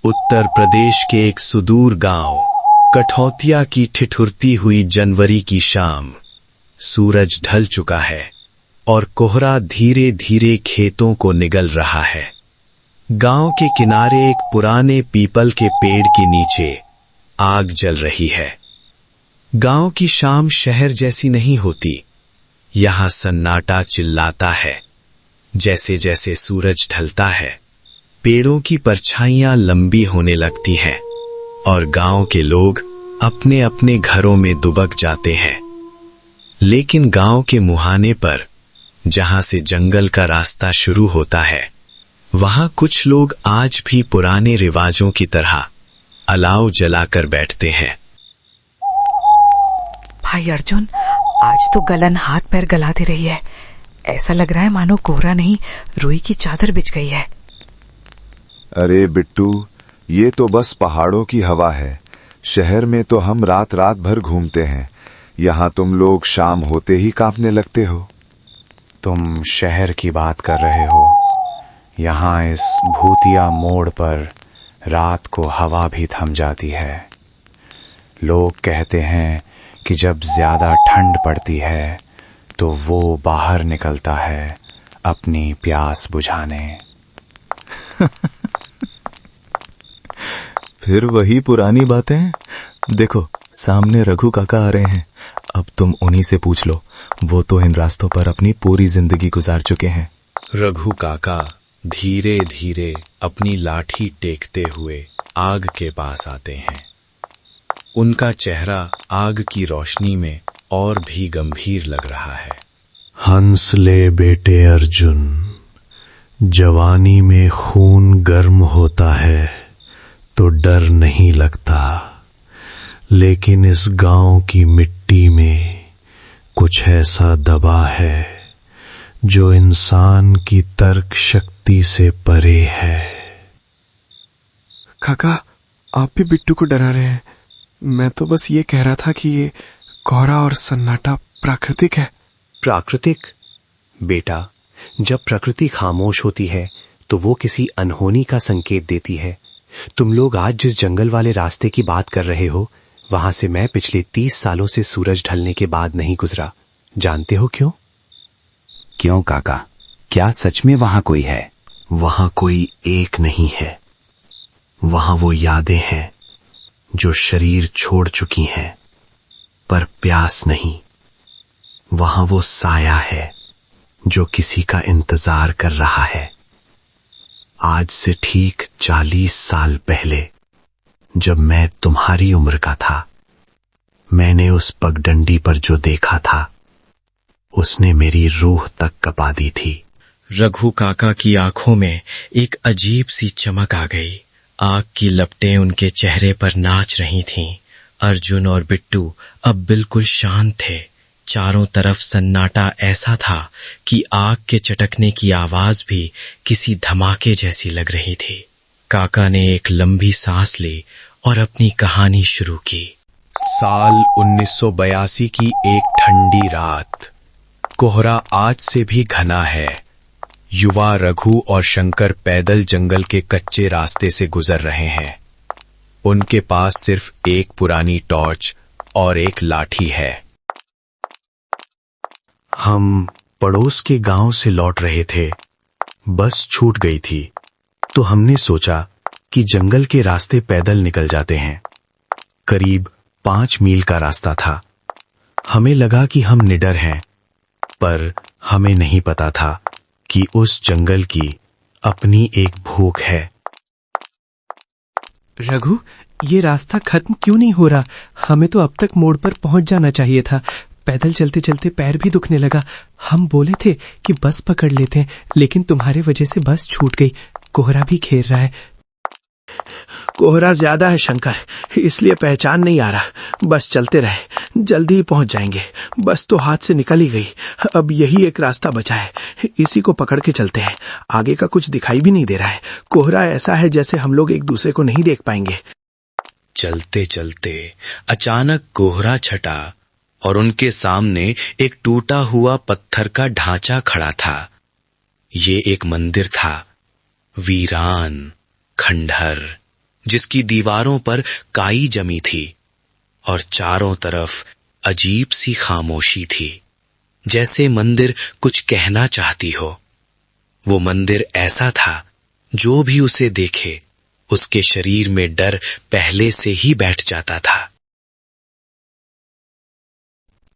उत्तर प्रदेश के एक सुदूर गांव कठौतिया की ठिठुरती हुई जनवरी की शाम। सूरज ढल चुका है और कोहरा धीरे धीरे खेतों को निगल रहा है। गांव के किनारे एक पुराने पीपल के पेड़ के नीचे आग जल रही है। गांव की शाम शहर जैसी नहीं होती। यहां सन्नाटा चिल्लाता है। जैसे जैसे सूरज ढलता है, पेड़ों की परछाइयां लंबी होने लगती हैं और गांव के लोग अपने अपने घरों में दुबक जाते हैं। लेकिन गांव के मुहाने पर, जहां से जंगल का रास्ता शुरू होता है, वहां कुछ लोग आज भी पुराने रिवाजों की तरह अलाव जलाकर बैठते हैं। भाई अर्जुन, आज तो गलन हाथ पैर गला दे रही है। ऐसा लग रहा है मानो कोहरा नहीं, रुई की चादर बिछ गई है। अरे बिट्टू, ये तो बस पहाड़ों की हवा है। शहर में तो हम रात रात भर घूमते हैं, यहाँ तुम लोग शाम होते ही कांपने लगते हो। तुम शहर की बात कर रहे हो। यहाँ इस भूतिया मोड़ पर रात को हवा भी थम जाती है। लोग कहते हैं कि जब ज्यादा ठंड पड़ती है तो वो बाहर निकलता है अपनी प्यास बुझाने। फिर वही पुरानी बातें। देखो, सामने रघु काका आ रहे हैं। अब तुम उन्हीं से पूछ लो, वो तो इन रास्तों पर अपनी पूरी जिंदगी गुजार चुके हैं। रघु काका धीरे धीरे अपनी लाठी टेकते हुए आग के पास आते हैं। उनका चेहरा आग की रोशनी में और भी गंभीर लग रहा है। हंस ले बेटे अर्जुन, जवानी में खून गर्म होता है तो डर नहीं लगता, लेकिन इस गांव की मिट्टी में कुछ ऐसा दबा है जो इंसान की तर्क शक्ति से परे है। काका, आप भी बिट्टू को डरा रहे हैं। मैं तो बस ये कह रहा था कि ये कोहरा और सन्नाटा प्राकृतिक है। प्राकृतिक? बेटा, जब प्रकृति खामोश होती है तो वो किसी अनहोनी का संकेत देती है। तुम लोग आज जिस जंगल वाले रास्ते की बात कर रहे हो, वहां से मैं पिछले 30 सालों से सूरज ढलने के बाद नहीं गुजरा। जानते हो क्यों? क्यों काका, क्या सच में वहां कोई है? वहां कोई एक नहीं है। वहां वो यादें हैं जो शरीर छोड़ चुकी हैं, पर प्यास नहीं। वहां वो साया है जो किसी का इंतजार कर रहा है। आज से ठीक 40 साल पहले, जब मैं तुम्हारी उम्र का था, मैंने उस पगडंडी पर जो देखा था, उसने मेरी रूह तक कपा दी थी। रघु काका की आंखों में एक अजीब सी चमक आ गई। आग की लपटें उनके चेहरे पर नाच रही थीं। अर्जुन और बिट्टू अब बिल्कुल शांत थे। चारों तरफ सन्नाटा ऐसा था कि आग के चटकने की आवाज भी किसी धमाके जैसी लग रही थी। काका ने एक लंबी सांस ली और अपनी कहानी शुरू की। साल 1982 की एक ठंडी रात। कोहरा आज से भी घना है। युवा रघु और शंकर पैदल जंगल के कच्चे रास्ते से गुजर रहे हैं। उनके पास सिर्फ एक पुरानी टॉर्च और एक लाठी है। हम पड़ोस के गांव से लौट रहे थे। बस छूट गई थी, तो हमने सोचा कि जंगल के रास्ते पैदल निकल जाते हैं। करीब 5 मील का रास्ता था। हमें लगा कि हम निडर हैं, पर हमें नहीं पता था कि उस जंगल की अपनी एक भूख है। रघु, ये रास्ता खत्म क्यों नहीं हो रहा? हमें तो अब तक मोड़ पर पहुंच जाना चाहिए था। पैदल चलते चलते पैर भी दुखने लगा। हम बोले थे कि बस पकड़ लेते हैं, लेकिन तुम्हारे वजह से बस छूट गई। कोहरा भी घेर रहा है। कोहरा ज्यादा है शंकर, इसलिए पहचान नहीं आ रहा। बस चलते रहे, जल्दी ही पहुंच जाएंगे। बस तो हाथ से निकल ही गई। अब यही एक रास्ता बचा है, इसी को पकड़ के चलते हैं। आगे का कुछ दिखाई भी नहीं दे रहा है। कोहरा ऐसा है जैसे हम लोग एक दूसरे को नहीं देख पाएंगे। चलते चलते अचानक कोहरा छटा और उनके सामने एक टूटा हुआ पत्थर का ढांचा खड़ा था। ये एक मंदिर था, वीरान, खंडहर, जिसकी दीवारों पर काई जमी थी और चारों तरफ अजीब सी खामोशी थी, जैसे मंदिर कुछ कहना चाहती हो। वो मंदिर ऐसा था, जो भी उसे देखे उसके शरीर में डर पहले से ही बैठ जाता था।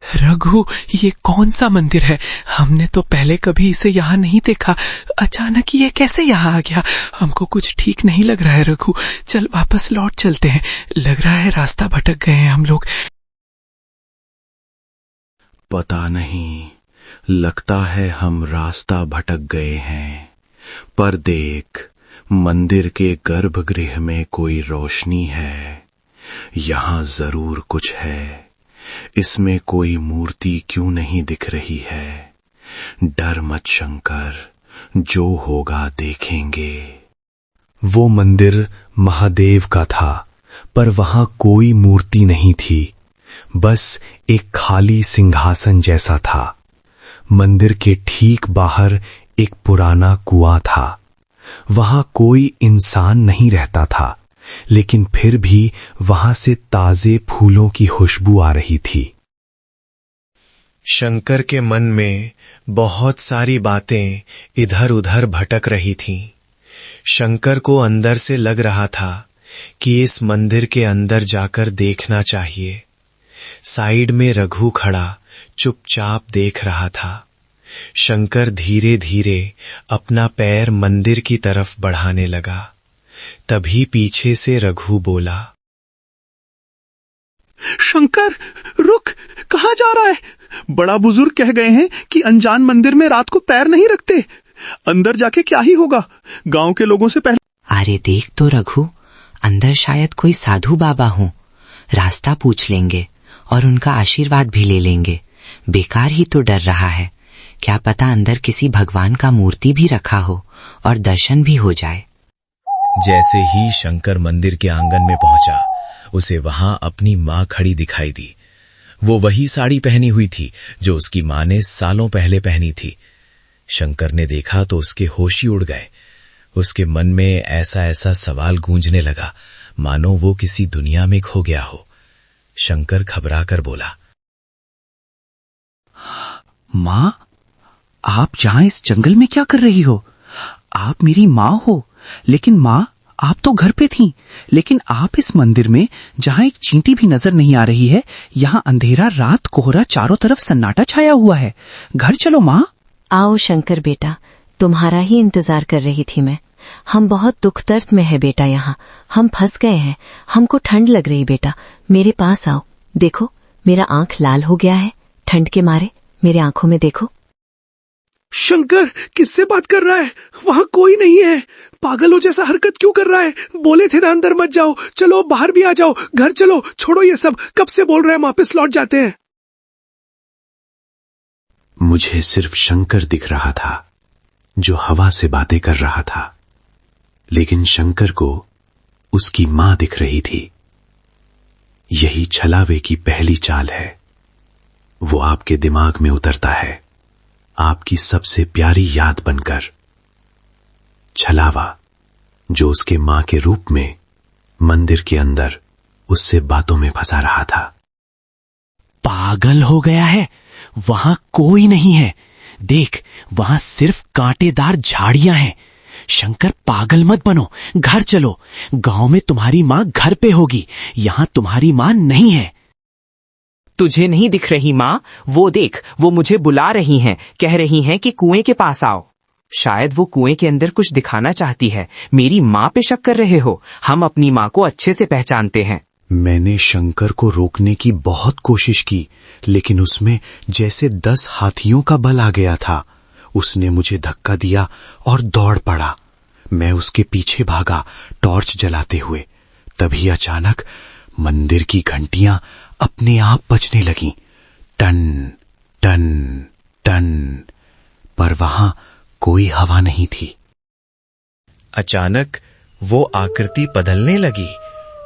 रघु, ये कौन सा मंदिर है? हमने तो पहले कभी इसे यहाँ नहीं देखा। अचानक ये कैसे यहाँ आ गया? हमको कुछ ठीक नहीं लग रहा है रघु। चल वापस लौट चलते हैं। लग रहा है रास्ता भटक गए हैं हम लोग। पता नहीं, लगता है हम रास्ता भटक गए हैं। पर देख, मंदिर के गर्भगृह में कोई रोशनी है। यहाँ जरूर कुछ है। इसमें कोई मूर्ति क्यों नहीं दिख रही है? डर मत शंकर, जो होगा देखेंगे। वो मंदिर महादेव का था, पर वहां कोई मूर्ति नहीं थी, बस एक खाली सिंहासन जैसा था। मंदिर के ठीक बाहर एक पुराना कुआं था। वहां कोई इंसान नहीं रहता था, लेकिन फिर भी वहां से ताजे फूलों की खुशबू आ रही थी। शंकर के मन में बहुत सारी बातें इधर उधर भटक रही थीं। शंकर को अंदर से लग रहा था कि इस मंदिर के अंदर जाकर देखना चाहिए। साइड में रघु खड़ा चुपचाप देख रहा था। शंकर धीरे धीरे अपना पैर मंदिर की तरफ बढ़ाने लगा। तभी पीछे से रघु बोला, शंकर, रुक, कहाँ जा रहा है? बड़ा बुजुर्ग कह गए हैं कि अनजान मंदिर में रात को पैर नहीं रखते। अंदर जाके क्या ही होगा? गांव के लोगों से पहले। अरे देख तो रघु, अंदर शायद कोई साधु बाबा हो। रास्ता पूछ लेंगे और उनका आशीर्वाद भी ले लेंगे। बेकार ही तो डर रहा है। क्या पता अंदर किसी भगवान का मूर्ति भी रखा हो और दर्शन भी हो जाए। जैसे ही शंकर मंदिर के आंगन में पहुंचा, उसे वहां अपनी मां खड़ी दिखाई दी। वो वही साड़ी पहनी हुई थी जो उसकी मां ने सालों पहले पहनी थी। शंकर ने देखा तो उसके होश ही उड़ गए। उसके मन में ऐसा ऐसा सवाल गूंजने लगा, मानो वो किसी दुनिया में खो गया हो। शंकर घबराकर बोला, मां, आप यहां इस जंगल में क्या कर रही हो? आप मेरी मां हो, लेकिन मां, आप तो घर पे थीं। लेकिन आप इस मंदिर में, जहां एक चींटी भी नजर नहीं आ रही है, यहाँ अंधेरा, रात, कोहरा, चारों तरफ सन्नाटा छाया हुआ है। घर चलो मां। आओ शंकर बेटा, तुम्हारा ही इंतजार कर रही थी मैं। हम बहुत दुख दर्द में है बेटा यहाँ। हम फंस गए हैं। हमको ठंड लग रही बेटा, मेरे पास आओ। देखो, मेरा आंख लाल हो गया है ठंड के मारे। मेरे आंखों में देखो। शंकर, किससे बात कर रहा है? वहां कोई नहीं है। पागलों जैसा हरकत क्यों कर रहा है? बोले थे ना अंदर मत जाओ। चलो बाहर भी आ जाओ। घर चलो, छोड़ो ये सब। कब से बोल रहे हैं वापस लौट जाते हैं। मुझे सिर्फ शंकर दिख रहा था, जो हवा से बातें कर रहा था। लेकिन शंकर को उसकी मां दिख रही थी। यही छलावे की पहली चाल है। वो आपके दिमाग में उतरता है, आपकी सबसे प्यारी याद बनकर। छलावा, जो उसके मां के रूप में मंदिर के अंदर उससे बातों में फंसा रहा था। पागल हो गया है। वहां कोई नहीं है। देख, वहां सिर्फ कांटेदार झाड़ियां हैं। शंकर, पागल मत बनो। घर चलो। गांव में तुम्हारी मां घर पे होगी। यहां तुम्हारी मां नहीं है। तुझे नहीं दिख रही माँ? वो देख, वो मुझे बुला रही हैं। कह रही हैं कि कुएं के पास आओ। शायद वो कुएं के अंदर कुछ दिखाना चाहती है। मेरी माँ पे शक कर रहे हो? हम अपनी माँ को अच्छे से पहचानते हैं। मैंने शंकर को रोकने की बहुत कोशिश की, लेकिन उसमें जैसे 10 हाथियों का बल आ गया था। उसने मुझे धक्का दिया और दौड़ पड़ा। मैं उसके पीछे भागा, टॉर्च जलाते हुए। तभी अचानक मंदिर की घंटियां अपने आप बजने लगीं। टन टन टन। पर वहां कोई हवा नहीं थी। अचानक वो आकृति बदलने लगी।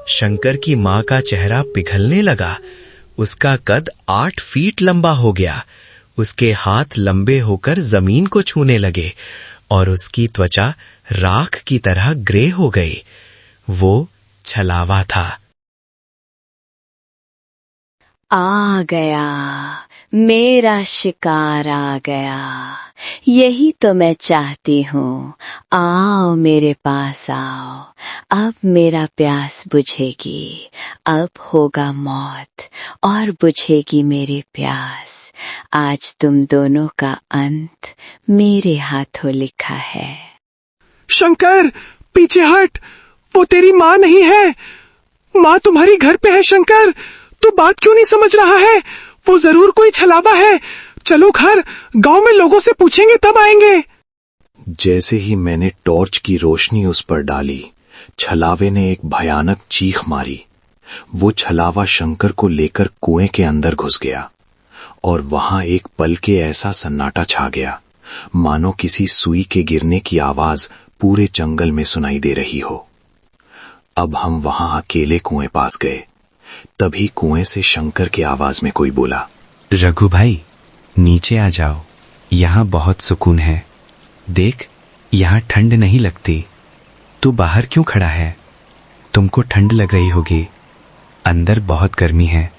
शंकर की मां का चेहरा पिघलने लगा। उसका कद 8 फीट लंबा हो गया। उसके हाथ लंबे होकर जमीन को छूने लगे और उसकी त्वचा राख की तरह ग्रे हो गई। वो छलावा था। आ गया, मेरा शिकार आ गया, यही तो मैं चाहती हूँ। आओ मेरे पास आओ, अब मेरा प्यास बुझेगी, अब होगा मौत और बुझेगी मेरी प्यास। आज तुम दोनों का अंत मेरे हाथों लिखा है। शंकर, पीछे हट, वो तेरी माँ नहीं है। माँ तुम्हारी घर पे है। शंकर, तू बात क्यों नहीं समझ रहा है? वो जरूर कोई छलावा है। चलो घर, गांव में लोगों से पूछेंगे तब आएंगे। जैसे ही मैंने टॉर्च की रोशनी उस पर डाली, छलावे ने एक भयानक चीख मारी। वो छलावा शंकर को लेकर कुएं के अंदर घुस गया और वहां एक पल के ऐसा सन्नाटा छा गया, मानो किसी सुई के गिरने की आवाज पूरे जंगल में सुनाई दे रही हो। अब हम वहां अकेले कुएं पास गए। तभी कुएं से शंकर की आवाज में कोई बोला, रघु भाई, नीचे आ जाओ, यहाँ बहुत सुकून है। देख, यहाँ ठंड नहीं लगती। तू बाहर क्यों खड़ा है? तुमको ठंड लग रही होगी, अंदर बहुत गर्मी है।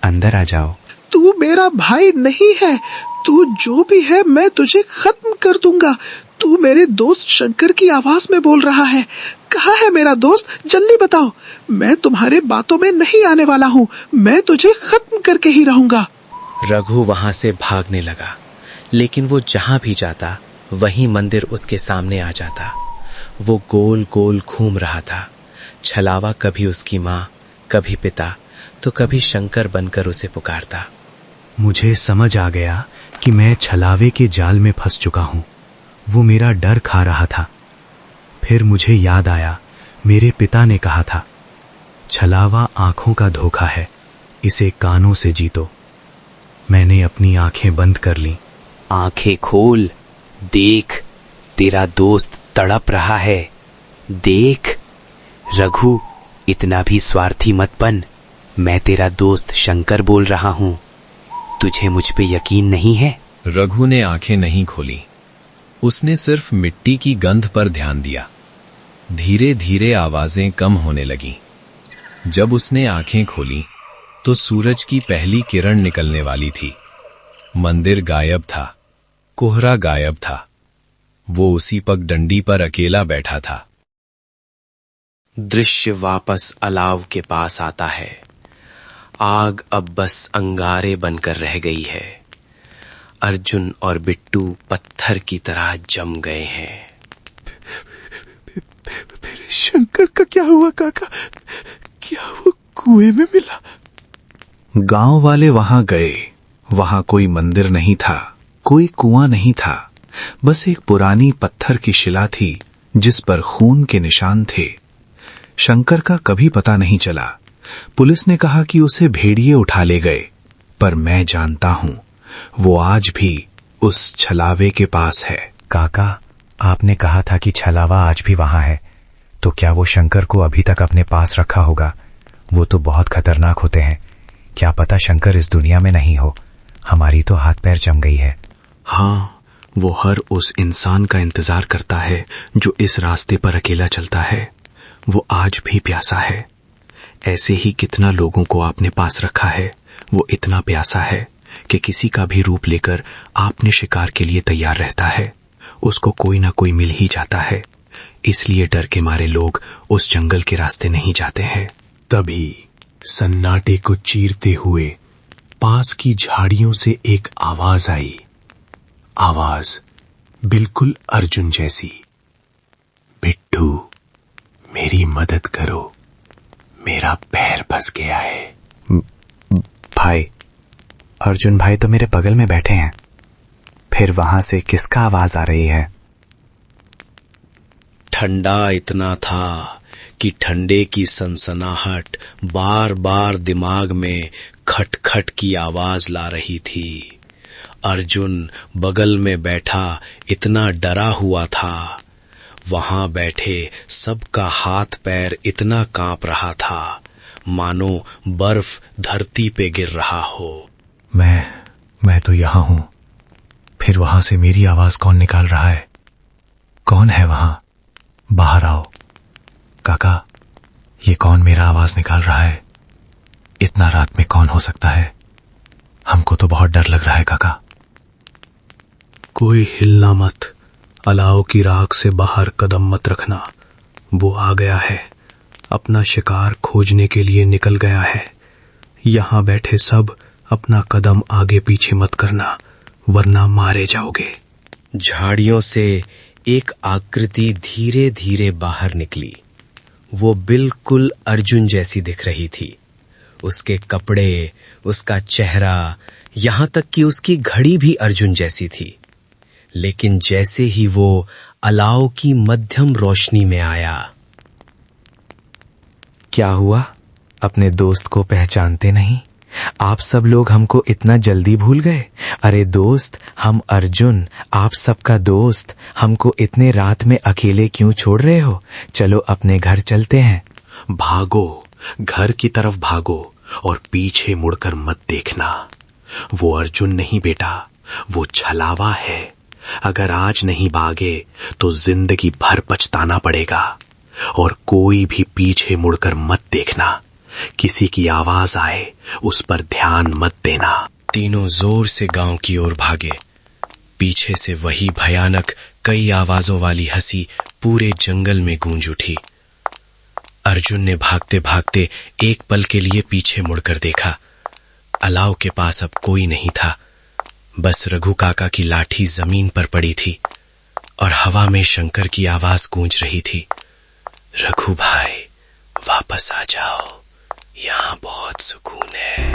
अंदर आ जाओ। तू मेरा भाई नहीं है। तू जो भी है, मैं तुझे खत्म कर दूंगा। तू मेरे दोस्त शंकर की आवाज में बोल रहा है। कहाँ है मेरा दोस्त? जल्दी बताओ। मैं तुम्हारे बातों में नहीं आने वाला हूँ। मैं तुझे खत्म करके ही रहूंगा। रघु वहां से भागने लगा, लेकिन वो जहां भी जाता वहीं मंदिर उसके सामने आ जाता। वो गोल गोल घूम रहा था। छलावा कभी उसकी माँ, कभी पिता, तो कभी शंकर बनकर उसे पुकारता। मुझे समझ आ गया कि मैं छलावे के जाल में फंस चुका हूं। वो मेरा डर खा रहा था। फिर मुझे याद आया, मेरे पिता ने कहा था, छलावा आंखों का धोखा है, इसे कानों से जीतो। मैंने अपनी आंखें बंद कर लीं। आंखें खोल, देख, तेरा दोस्त तड़प रहा है। देख रघु, इतना भी स्वार्थी मत बन। मैं तेरा दोस्त शंकर बोल रहा हूं। तुझे मुझ पे यकीन नहीं है? रघु ने आंखें नहीं खोली। उसने सिर्फ मिट्टी की गंध पर ध्यान दिया। धीरे धीरे आवाजें कम होने लगीं। जब उसने आंखें खोली तो सूरज की पहली किरण निकलने वाली थी। मंदिर गायब था, कोहरा गायब था। वो उसी पगडंडी पर अकेला बैठा था। दृश्य वापस अलाव के पास आता है। आग अब बस अंगारे बनकर रह गई है। अर्जुन और बिट्टू पत्थर की तरह जम गए हैं। शंकर का क्या हुआ काका? क्या वो कुएं में मिला? गांव वाले वहां गए। वहां कोई मंदिर नहीं था, कोई कुआं नहीं था, बस एक पुरानी पत्थर की शिला थी जिस पर खून के निशान थे। शंकर का कभी पता नहीं चला। पुलिस ने कहा कि उसे भेड़िए उठा ले गए, पर मैं जानता हूं वो आज भी उस छलावे के पास है। काका, आपने कहा था कि छलावा आज भी वहां है, तो क्या वो शंकर को अभी तक अपने पास रखा होगा? वो तो बहुत खतरनाक होते हैं। क्या पता शंकर इस दुनिया में नहीं हो। हमारी तो हाथ पैर जम गई है। हाँ, वो हर उस इंसान का इंतजार करता है जो इस रास्ते पर अकेला चलता है। वो आज भी प्यासा है। ऐसे ही कितना लोगों को आपने पास रखा है। वो इतना प्यासा है कि किसी का भी रूप लेकर आपने शिकार के लिए तैयार रहता है। उसको कोई ना कोई मिल ही जाता है। इसलिए डर के मारे लोग उस जंगल के रास्ते नहीं जाते हैं। तभी सन्नाटे को चीरते हुए पास की झाड़ियों से एक आवाज आई। आवाज बिल्कुल अर्जुन जैसी। बिट्टू, मेरी मदद करो, मेरा पैर फंस गया है। भाई, अर्जुन भाई तो मेरे बगल में बैठे हैं। फिर वहां से किसका आवाज आ रही है? ठंडा इतना था कि ठंडे की सनसनाहट बार बार दिमाग में खटखट की आवाज ला रही थी। अर्जुन बगल में बैठा इतना डरा हुआ था। वहां बैठे सबका हाथ पैर इतना कांप रहा था मानो बर्फ धरती पे गिर रहा हो। मैं तो यहां हूं। फिर वहां से मेरी आवाज कौन निकाल रहा है? कौन है वहां? बाहर आओ। काका, ये कौन मेरा आवाज निकाल रहा है? इतना रात में कौन हो सकता है? हमको तो बहुत डर लग रहा है काका। कोई हिलना मत, अलाव की राख से बाहर कदम मत रखना। वो आ गया है, अपना शिकार खोजने के लिए निकल गया है। यहां बैठे सब अपना कदम आगे पीछे मत करना, वरना मारे जाओगे। झाड़ियों से एक आकृति धीरे धीरे बाहर निकली। वो बिल्कुल अर्जुन जैसी दिख रही थी। उसके कपड़े, उसका चेहरा, यहां तक कि उसकी घड़ी भी अर्जुन जैसी थी। लेकिन जैसे ही वो अलाव की मध्यम रोशनी में आया। क्या हुआ? अपने दोस्त को पहचानते नहीं? आप सब लोग हमको इतना जल्दी भूल गए? अरे दोस्त, हम अर्जुन, आप सबका दोस्त, हमको इतने रात में अकेले क्यों छोड़ रहे हो? चलो अपने घर चलते हैं। भागो, घर की तरफ भागो और पीछे मुड़कर मत देखना। वो अर्जुन नहीं बेटा, वो छलावा है। अगर आज नहीं भागे तो जिंदगी भर पछताना पड़ेगा। और कोई भी पीछे मुड़कर मत देखना। किसी की आवाज आए उस पर ध्यान मत देना। तीनों जोर से गांव की ओर भागे। पीछे से वही भयानक कई आवाजों वाली हंसी पूरे जंगल में गूंज उठी। अर्जुन ने भागते भागते एक पल के लिए पीछे मुड़कर देखा। अलाव के पास अब कोई नहीं था। बस रघु काका की लाठी जमीन पर पड़ी थी और हवा में शंकर की आवाज गूंज रही थी। रघु भाई, वापस आ जाओ, यहाँ बहुत सुकून है।